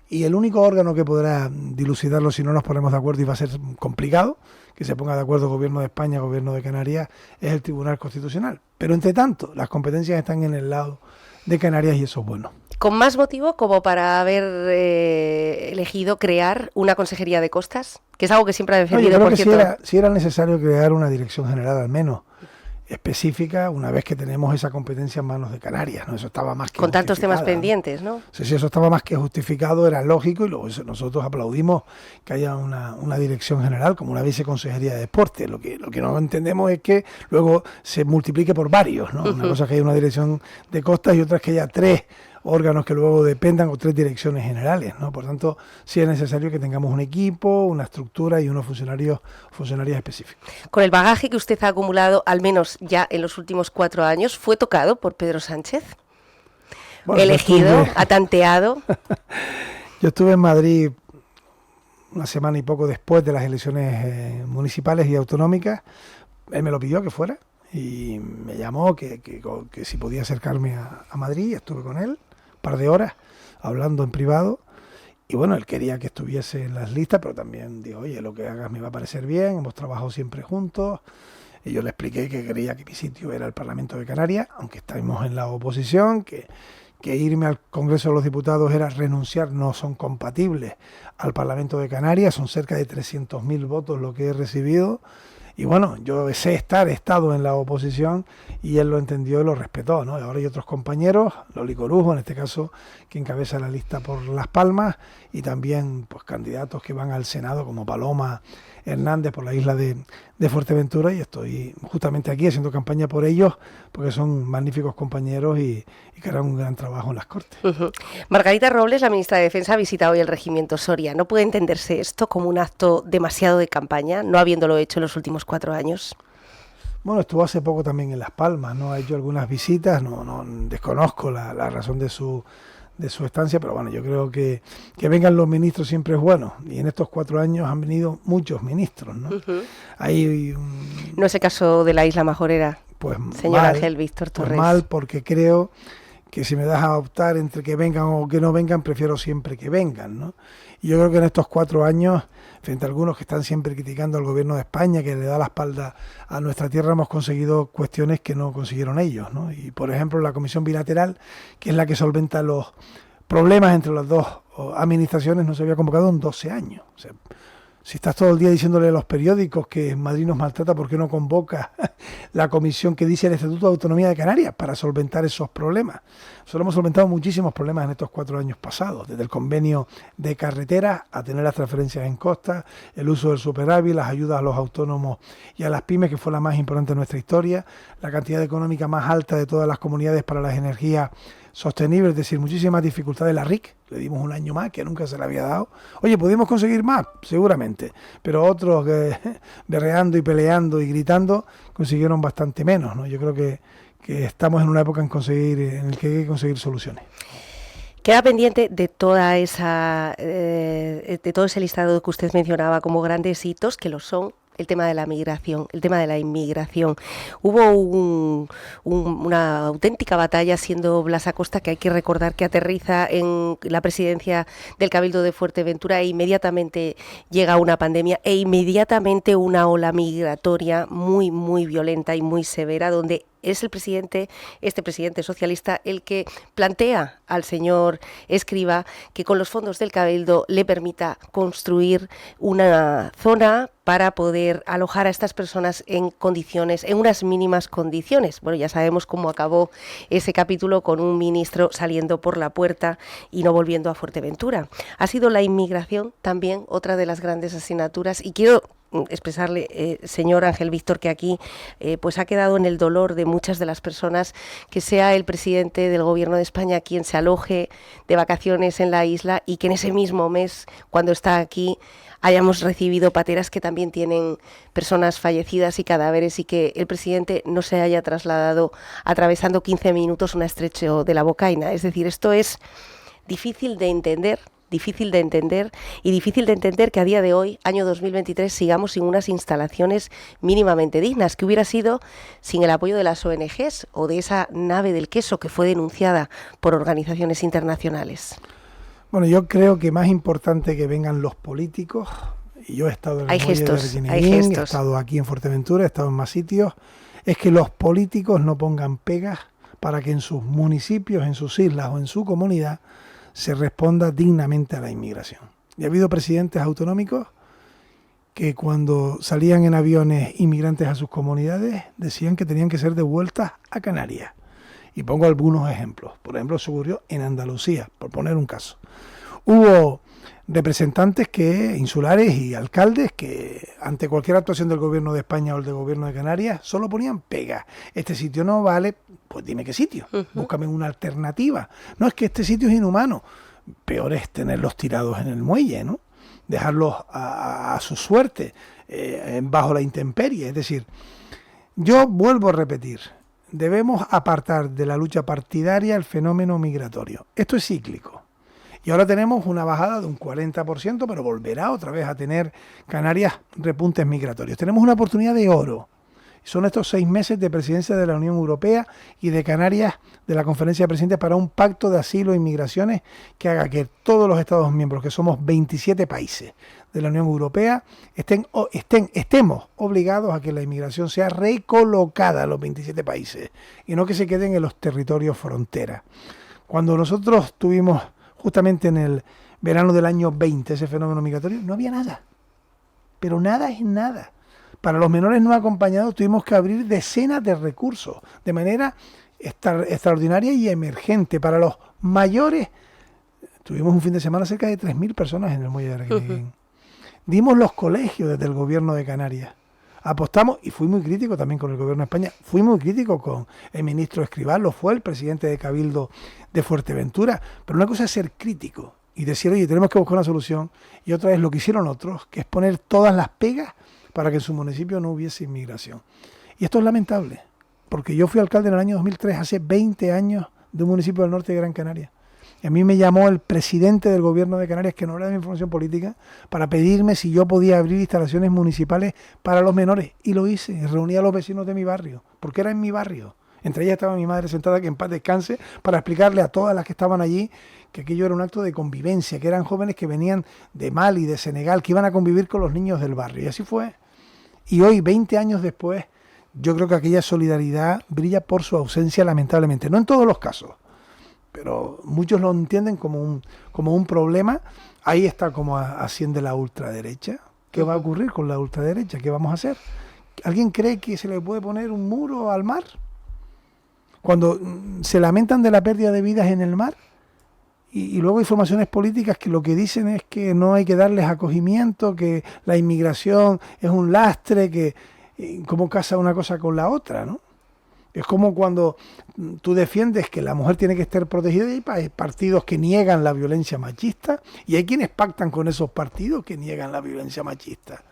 y el único órgano que podrá dilucidarlo si no nos ponemos de acuerdo, y va a ser complicado que se ponga de acuerdo Gobierno de España, Gobierno de Canarias, es el Tribunal Constitucional. Pero entre tanto, las competencias están en el lado de Canarias y eso es bueno. Con más motivo como para haber elegido crear una consejería de costas, que es algo que siempre ha defendido. Yo creo por que cierto, si era necesario crear una dirección general, al menos específica, una vez que tenemos esa competencia en manos de Canarias, ¿no? Eso estaba más que con tantos temas justificada, pendientes, ¿no? Sí, eso estaba más que justificado, era lógico, y luego nosotros aplaudimos que haya una dirección general como una viceconsejería de deporte. Lo que no entendemos es que luego se multiplique por varios, ¿no? Una cosa es que haya una dirección de costas y otra es que haya 3 órganos que luego dependan, o 3 direcciones generales, ¿no? Por tanto, sí es necesario que tengamos un equipo, una estructura y unos funcionarias específicos. Con el bagaje que usted ha acumulado, al menos ya en los últimos 4 años, ¿fue tocado por Pedro Sánchez? Bueno, ¿elegido? ¿Atanteado? Yo estuve en Madrid una semana y poco después de las elecciones municipales y autonómicas. Él me lo pidió que fuera y me llamó que si podía acercarme a Madrid. Estuve con él un par de horas hablando en privado, y bueno, él quería que estuviese en las listas, pero también dijo, oye, lo que hagas me va a parecer bien, hemos trabajado siempre juntos. Y yo le expliqué que creía que mi sitio era el Parlamento de Canarias, aunque estamos en la oposición, que irme al Congreso de los Diputados era renunciar, no son compatibles al Parlamento de Canarias, son cerca de 300.000 votos lo que he recibido. Y bueno, yo he estado en la oposición, y él lo entendió y lo respetó, ¿no? Y ahora hay otros compañeros, Loli Corujo, en este caso, que encabeza la lista por Las Palmas, y también pues candidatos que van al Senado, como Paloma Hernández por la isla de Fuerteventura, y estoy justamente aquí haciendo campaña por ellos, porque son magníficos compañeros y que harán un gran trabajo en las Cortes. Margarita Robles, la ministra de Defensa, ha visitado hoy el regimiento Soria. ¿No puede entenderse esto como un acto demasiado de campaña, no habiéndolo hecho en los últimos 4 años? Bueno, estuvo hace poco también en Las Palmas, ¿no? Ha hecho algunas visitas, no desconozco la razón de su estancia, pero bueno, yo creo que vengan los ministros siempre es bueno, y en estos 4 años han venido muchos ministros, ¿no? No es el caso de la Isla Majorera, pues señor mal, Ángel Víctor Torres. Pues mal, porque creo que si me das a optar entre que vengan o que no vengan, prefiero siempre que vengan, ¿no? Y yo creo que en estos 4 años, frente a algunos que están siempre criticando al Gobierno de España, que le da la espalda a nuestra tierra, hemos conseguido cuestiones que no consiguieron ellos, ¿no? Y por ejemplo, la Comisión Bilateral, que es la que solventa los problemas entre las 2 administraciones, no se había convocado en 12 años. O sea, si estás todo el día diciéndole a los periódicos que Madrid nos maltrata, ¿por qué no convoca la comisión que dice el Estatuto de Autonomía de Canarias para solventar esos problemas? Nosotros hemos solventado muchísimos problemas en estos 4 años pasados, desde el convenio de carreteras a tener las transferencias en costa, el uso del superávit, las ayudas a los autónomos y a las pymes, que fue la más importante de nuestra historia, la cantidad económica más alta de todas las comunidades para las energías sostenibles, es decir, muchísimas dificultades. La RIC, le dimos un año más que nunca se le había dado. Oye, ¿pudimos conseguir más? Seguramente, pero otros que berreando y peleando y gritando consiguieron bastante menos, ¿no? Yo creo que estamos en una época en la que hay que conseguir soluciones. Queda pendiente de toda de todo ese listado que usted mencionaba como grandes hitos, que lo son, el tema de la migración, el tema de la inmigración. Hubo una auténtica batalla siendo Blas Acosta, que hay que recordar que aterriza en la presidencia del Cabildo de Fuerteventura, e inmediatamente llega una pandemia e inmediatamente una ola migratoria muy, muy violenta y muy severa, donde es el presidente, este presidente socialista, el que plantea al señor Escrivá que con los fondos del Cabildo le permita construir una zona para poder alojar a estas personas en condiciones, en unas mínimas condiciones. Bueno, ya sabemos cómo acabó ese capítulo, con un ministro saliendo por la puerta y no volviendo a Fuerteventura. Ha sido la inmigración también otra de las grandes asignaturas, y quiero expresarle, señor Ángel Víctor, que aquí pues ha quedado en el dolor de muchas de las personas que sea el presidente del Gobierno de España quien se aloje de vacaciones en la isla, y que en ese mismo mes, cuando está aquí, hayamos recibido pateras que también tienen personas fallecidas y cadáveres, y que el presidente no se haya trasladado atravesando 15 minutos un estrecho de la Bocaina. Es decir, esto es difícil de entender y difícil de entender que a día de hoy, año 2023, sigamos sin unas instalaciones mínimamente dignas. ¿Qué hubiera sido sin el apoyo de las ONGs o de esa nave del queso que fue denunciada por organizaciones internacionales? Bueno, yo creo que más importante que vengan los políticos, y yo he estado en el muelle de Reguineguín, he estado aquí en Fuerteventura, he estado en más sitios, es que los políticos no pongan pegas para que en sus municipios, en sus islas o en su comunidad se responda dignamente a la inmigración. Y ha habido presidentes autonómicos que cuando salían en aviones inmigrantes a sus comunidades decían que tenían que ser devueltas a Canarias. Y pongo algunos ejemplos. Por ejemplo, se ocurrió en Andalucía, por poner un caso. Hubo representantes insulares y alcaldes que ante cualquier actuación del Gobierno de España o el del Gobierno de Canarias solo ponían pegas. Este sitio no vale, pues dime qué sitio, búscame una alternativa. No, es que este sitio es inhumano. Peor es tenerlos tirados en el muelle, ¿no? Dejarlos a su suerte, bajo la intemperie. Es decir, yo vuelvo a repetir, debemos apartar de la lucha partidaria el fenómeno migratorio. Esto es cíclico. Y ahora tenemos una bajada de un 40%, pero volverá otra vez a tener Canarias repuntes migratorios. Tenemos una oportunidad de oro. Son estos 6 meses de presidencia de la Unión Europea y de Canarias, de la Conferencia de Presidentes, para un pacto de asilo e inmigraciones que haga que todos los Estados miembros, que somos 27 países de la Unión Europea, estemos obligados a que la inmigración sea recolocada en los 27 países y no que se queden en los territorios frontera. Cuando nosotros tuvimos justamente en el verano del año 20 ese fenómeno migratorio, no había nada, pero nada es nada. Para los menores no acompañados tuvimos que abrir decenas de recursos de manera extraordinaria y emergente. Para los mayores tuvimos un fin de semana cerca de 3.000 personas en el muelle de Reguineguín. Dimos los colegios desde el Gobierno de Canarias. Apostamos, y fui muy crítico también con el Gobierno de España, fui muy crítico con el ministro Escrivá, lo fue el presidente de Cabildo de Fuerteventura, pero una cosa es ser crítico y decir, oye, tenemos que buscar una solución, y otra es lo que hicieron otros, que es poner todas las pegas para que en su municipio no hubiese inmigración. Y esto es lamentable, porque yo fui alcalde en el año 2003, hace 20 años, de un municipio del norte de Gran Canaria. Y a mí me llamó el presidente del Gobierno de Canarias, que no era de mi formación política, para pedirme si yo podía abrir instalaciones municipales para los menores. Y lo hice, y reuní a los vecinos de mi barrio, porque era en mi barrio. Entre ellas estaba mi madre sentada, que en paz descanse, para explicarle a todas las que estaban allí que aquello era un acto de convivencia, que eran jóvenes que venían de Mali, de Senegal, que iban a convivir con los niños del barrio. Y así fue. Y hoy, 20 años después, yo creo que aquella solidaridad brilla por su ausencia, lamentablemente. No en todos los casos, pero muchos lo entienden como un problema. Ahí está como asciende la ultraderecha. ¿Qué va a ocurrir con la ultraderecha? ¿Qué vamos a hacer? ¿Alguien cree que se le puede poner un muro al mar? Cuando se lamentan de la pérdida de vidas en el mar, y luego hay formaciones políticas que lo que dicen es que no hay que darles acogimiento, que la inmigración es un lastre, que cómo casa una cosa con la otra, ¿no? Es como cuando tú defiendes que la mujer tiene que estar protegida, y hay partidos que niegan la violencia machista, y hay quienes pactan con esos partidos que niegan la violencia machista.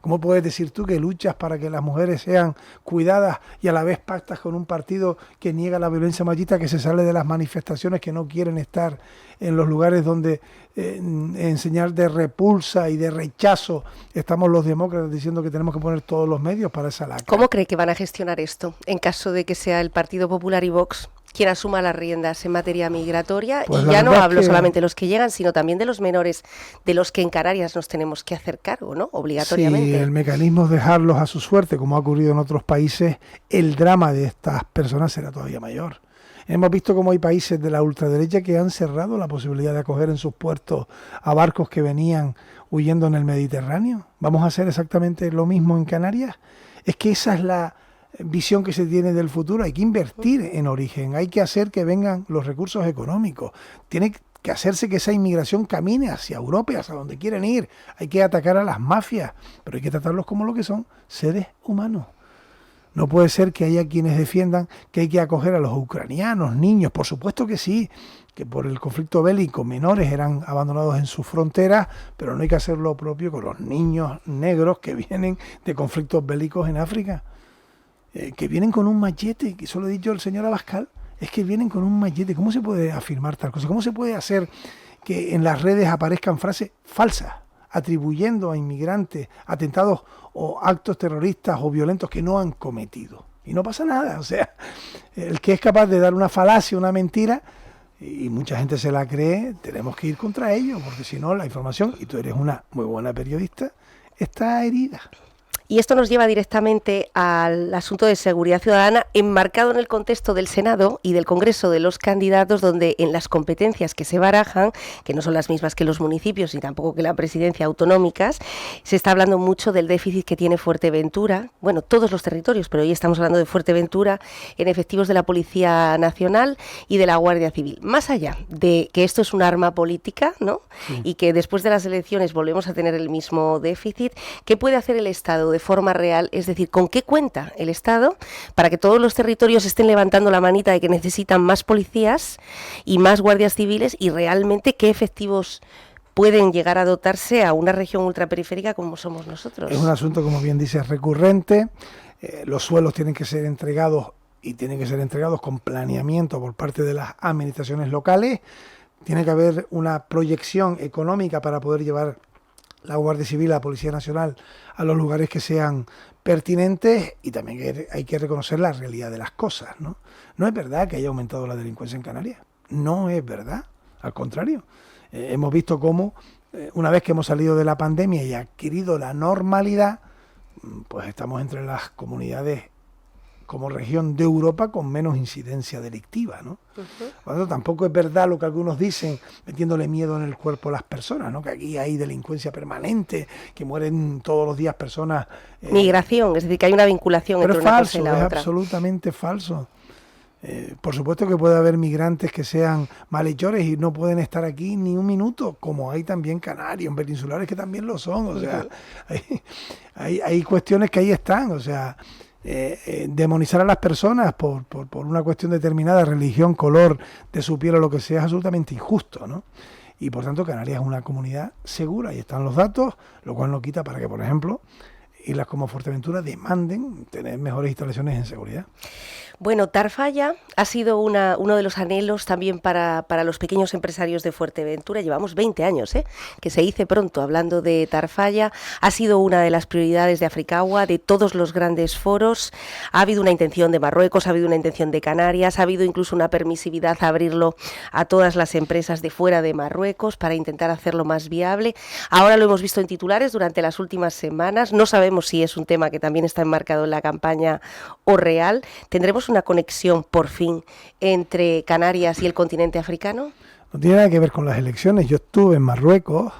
¿Cómo puedes decir tú que luchas para que las mujeres sean cuidadas y a la vez pactas con un partido que niega la violencia machista, que se sale de las manifestaciones, que no quieren estar en los lugares donde en señal de repulsa y de rechazo estamos los demócratas diciendo que tenemos que poner todos los medios para esa lacra? ¿Cómo cree que van a gestionar esto en caso de que sea el Partido Popular y Vox quien asuma las riendas en materia migratoria, Pues y la ya no verdad es hablo que- solamente de los que llegan, sino también de los menores, de los que en Canarias nos tenemos que hacer cargo, ¿no? Si Obligatoriamente. el mecanismo es dejarlos a su suerte, como ha ocurrido en otros países, el drama de estas personas será todavía mayor. Hemos visto cómo hay países de la ultraderecha que han cerrado la posibilidad de acoger en sus puertos a barcos que venían huyendo en el Mediterráneo. ¿Vamos a hacer exactamente lo mismo en Canarias? Es que esa es la visión que se tiene del futuro. Hay que invertir en origen, hay que hacer que vengan los recursos económicos. Tiene que hacerse que esa inmigración camine hacia Europa y hacia donde quieren ir. Hay que atacar a las mafias, pero hay que tratarlos como lo que son, seres humanos. No puede ser que haya quienes defiendan que hay que acoger a los ucranianos, niños. Por supuesto que sí, que por el conflicto bélico menores eran abandonados en sus fronteras, pero no hay que hacer lo propio con los niños negros que vienen de conflictos bélicos en África. Que vienen con un machete, que eso lo ha dicho el señor Abascal, es que vienen con un machete. ¿Cómo se puede afirmar tal cosa? ¿Cómo se puede hacer que en las redes aparezcan frases falsas, atribuyendo a inmigrantes atentados o actos terroristas o violentos que no han cometido? Y no pasa nada. O sea, el que es capaz de dar una falacia, una mentira, y mucha gente se la cree, tenemos que ir contra ello, porque si no la información, y tú eres una muy buena periodista, está herida. Y esto nos lleva directamente al asunto de seguridad ciudadana, enmarcado en el contexto del Senado y del Congreso de los Candidatos, donde en las competencias que se barajan, que no son las mismas que los municipios y tampoco que la presidencia autonómicas, se está hablando mucho del déficit que tiene Fuerteventura, bueno, todos los territorios, pero hoy estamos hablando de Fuerteventura, en efectivos de la Policía Nacional y de la Guardia Civil. Más allá de que esto es un arma política, ¿no? Sí. Y que después de las elecciones volvemos a tener el mismo déficit, ¿qué puede hacer el Estado de forma real? Es decir, ¿con qué cuenta el Estado para que todos los territorios estén levantando la manita de que necesitan más policías y más guardias civiles, y realmente qué efectivos pueden llegar a dotarse a una región ultraperiférica como somos nosotros? Es un asunto, como bien dices, recurrente. Los suelos tienen que ser entregados, y tienen que ser entregados con planeamiento por parte de las administraciones locales. Tiene que haber una proyección económica para poder llevar la Guardia Civil, la Policía Nacional a los lugares que sean pertinentes, y también hay que reconocer la realidad de las cosas, ¿no? No es verdad que haya aumentado la delincuencia en Canarias, no es verdad, al contrario. Hemos visto cómo una vez que hemos salido de la pandemia y adquirido la normalidad, pues estamos entre las comunidades como región de Europa con menos incidencia delictiva, ¿no? Cuando tampoco es verdad lo que algunos dicen, metiéndole miedo en el cuerpo a las personas, ¿no? Que aquí hay delincuencia permanente, que mueren todos los días personas. Migración, es decir, que hay una vinculación entre una cosa y la otra. Es absolutamente falso. Por supuesto que puede haber migrantes que sean malhechores y no pueden estar aquí ni un minuto, como hay también canarios, peninsulares que también lo son. O sea, hay cuestiones que ahí están, o sea. Demonizar a las personas por una cuestión determinada, religión, color de su piel o lo que sea, es absolutamente injusto, ¿no? Y por tanto Canarias es una comunidad segura, y están los datos, lo cual no quita para que, por ejemplo, islas como Fuerteventura demanden tener mejores instalaciones en seguridad. Bueno, Tarfaya ha sido uno de los anhelos también para los pequeños empresarios de Fuerteventura. Llevamos 20 años, que se dice pronto, hablando de Tarfaya. Ha sido una de las prioridades de Africagua, de todos los grandes foros. Ha habido una intención de Marruecos, ha habido una intención de Canarias, ha habido incluso una permisividad a abrirlo a todas las empresas de fuera de Marruecos para intentar hacerlo más viable. Ahora lo hemos visto en titulares durante las últimas semanas. No sabemos si es un tema que también está enmarcado en la campaña o real. ¿Tendremos una conexión por fin entre Canarias y el continente africano? No tiene nada que ver con las elecciones. Yo estuve en Marruecos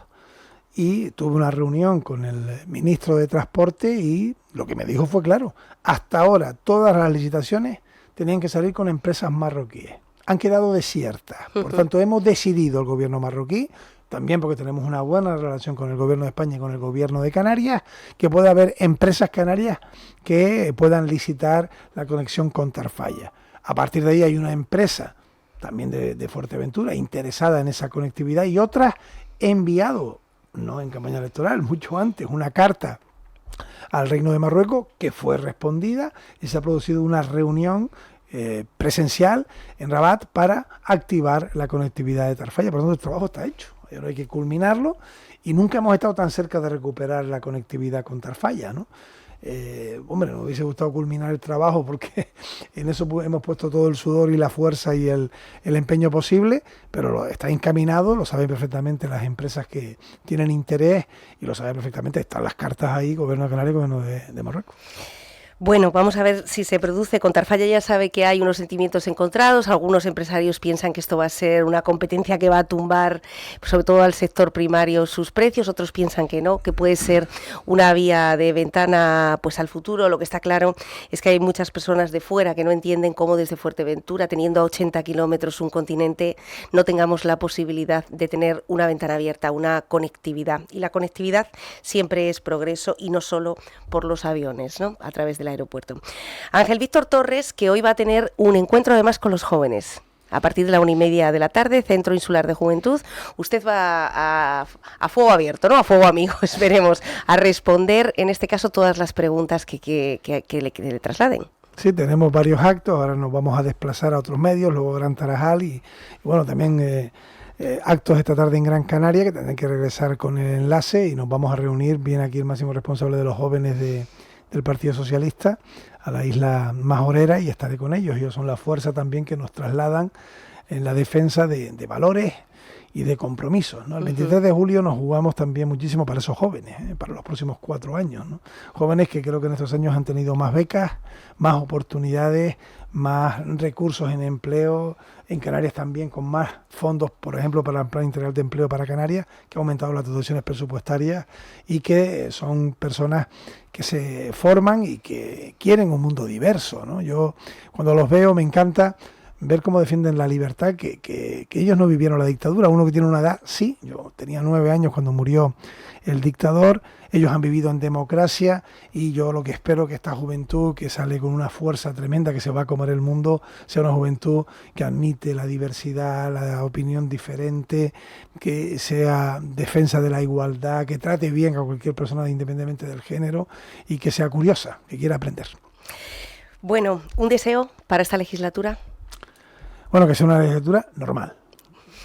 y tuve una reunión con el ministro de Transporte, y lo que me dijo fue claro: hasta ahora todas las licitaciones tenían que salir con empresas marroquíes. Han quedado desiertas. Por tanto, hemos decidido, el gobierno marroquí, también porque tenemos una buena relación con el gobierno de España y con el gobierno de Canarias, que puede haber empresas canarias que puedan licitar la conexión con Tarfaya. A partir de ahí hay una empresa también de Fuerteventura interesada en esa conectividad, y otras enviado, no en campaña electoral, mucho antes, una carta al Reino de Marruecos que fue respondida, y se ha producido una reunión presencial en Rabat para activar la conectividad de Tarfaya. Por lo tanto, el trabajo está hecho. Ahora hay que culminarlo, y nunca hemos estado tan cerca de recuperar la conectividad con Tarfaya, ¿no? Hombre, nos hubiese gustado culminar el trabajo porque en eso hemos puesto todo el sudor y la fuerza y el empeño posible, pero está encaminado, lo saben perfectamente las empresas que tienen interés y lo saben perfectamente, están las cartas ahí, Gobierno de Canarias y Gobierno de Marruecos. Bueno, vamos a ver si se produce. Con Tarfaya ya sabe que hay unos sentimientos encontrados. Algunos empresarios piensan que esto va a ser una competencia que va a tumbar, sobre todo al sector primario, sus precios. Otros piensan que no, que puede ser una vía de ventana pues al futuro. Lo que está claro es que hay muchas personas de fuera que no entienden cómo desde Fuerteventura, teniendo a 80 kilómetros un continente, no tengamos la posibilidad de tener una ventana abierta, una conectividad. Y la conectividad siempre es progreso y no solo por los aviones, ¿no? A través de la aeropuerto. Ángel Víctor Torres, que hoy va a tener un encuentro además con los jóvenes. A partir de la 1:30 de la tarde, Centro Insular de Juventud, usted va a fuego abierto, ¿no? A fuego amigo, esperemos, a responder, en este caso, todas las preguntas que le trasladen. Sí, tenemos varios actos, ahora nos vamos a desplazar a otros medios, luego Gran Tarajal y bueno, también actos esta tarde en Gran Canaria, que tendrán que regresar con el enlace y nos vamos a reunir, viene aquí el máximo responsable de los jóvenes del Partido Socialista a la isla Majorera y estaré con ellos. Ellos son la fuerza también que nos trasladan en la defensa de valores y de compromisos, ¿no? El 23 de julio nos jugamos también muchísimo para esos jóvenes, para los próximos 4 años, ¿no? Jóvenes que creo que en estos años han tenido más becas, más oportunidades, más recursos en empleo, en Canarias también con más fondos, por ejemplo, para el Plan Integral de Empleo para Canarias, que ha aumentado las dotaciones presupuestarias y que son personas que se forman y que quieren un mundo diverso, ¿no? Yo cuando los veo me encanta ver cómo defienden la libertad, que ellos no vivieron la dictadura. Uno que tiene una edad, sí, yo tenía 9 años cuando murió el dictador, ellos han vivido en democracia y yo lo que espero que esta juventud que sale con una fuerza tremenda, que se va a comer el mundo, sea una juventud que admite la diversidad, la opinión diferente, que sea defensa de la igualdad, que trate bien a cualquier persona independientemente del género y que sea curiosa, que quiera aprender. Bueno, ¿un deseo para esta legislatura? Bueno, que sea una legislatura normal.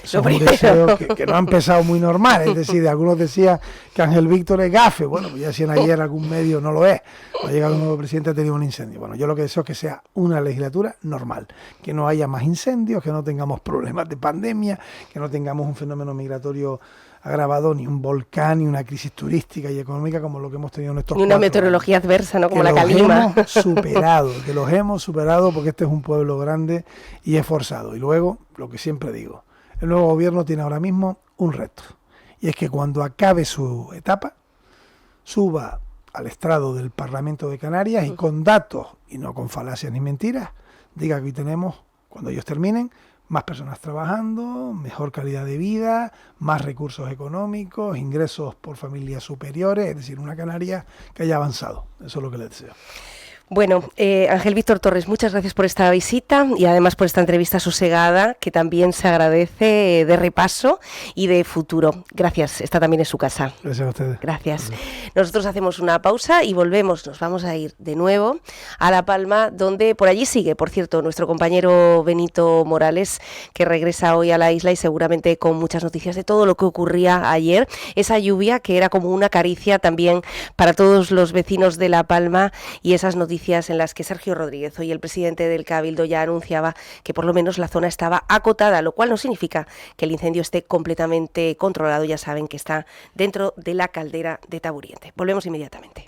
Eso es un deseo que no ha empezado muy normal. Es decir, algunos decían que Ángel Víctor es gafe. Bueno, pues ya decían ayer algún medio, no lo es. Ha llegado un nuevo presidente, ha tenido un incendio. Bueno, yo lo que deseo es que sea una legislatura normal. Que no haya más incendios, que no tengamos problemas de pandemia, que no tengamos un fenómeno migratorio agravado, ni un volcán, ni una crisis turística y económica como lo que hemos tenido en estos 4 años. Ni una meteorología adversa, ¿no? Como la calima. Que los hemos superado porque este es un pueblo grande y esforzado. Y luego, lo que siempre digo, el nuevo gobierno tiene ahora mismo un reto. Y es que cuando acabe su etapa, suba al estrado del Parlamento de Canarias y con datos, y no con falacias ni mentiras, diga que hoy tenemos, cuando ellos terminen, más personas trabajando, mejor calidad de vida, más recursos económicos, ingresos por familias superiores, es decir, una Canarias que haya avanzado. Eso es lo que les deseo. Bueno, Ángel Víctor Torres, muchas gracias por esta visita y además por esta entrevista sosegada que también se agradece de repaso y de futuro. Gracias, esta también es su casa. Gracias a ustedes. Gracias. Nosotros hacemos una pausa y volvemos, nos vamos a ir de nuevo a La Palma, donde por allí sigue, por cierto, nuestro compañero Benito Morales, que regresa hoy a la isla y seguramente con muchas noticias de todo lo que ocurría ayer. Esa lluvia que era como una caricia también para todos los vecinos de La Palma y esas noticias en las que Sergio Rodríguez, hoy el presidente del Cabildo, ya anunciaba que por lo menos la zona estaba acotada, lo cual no significa que el incendio esté completamente controlado. Ya saben que está dentro de la caldera de Taburiente. Volvemos inmediatamente.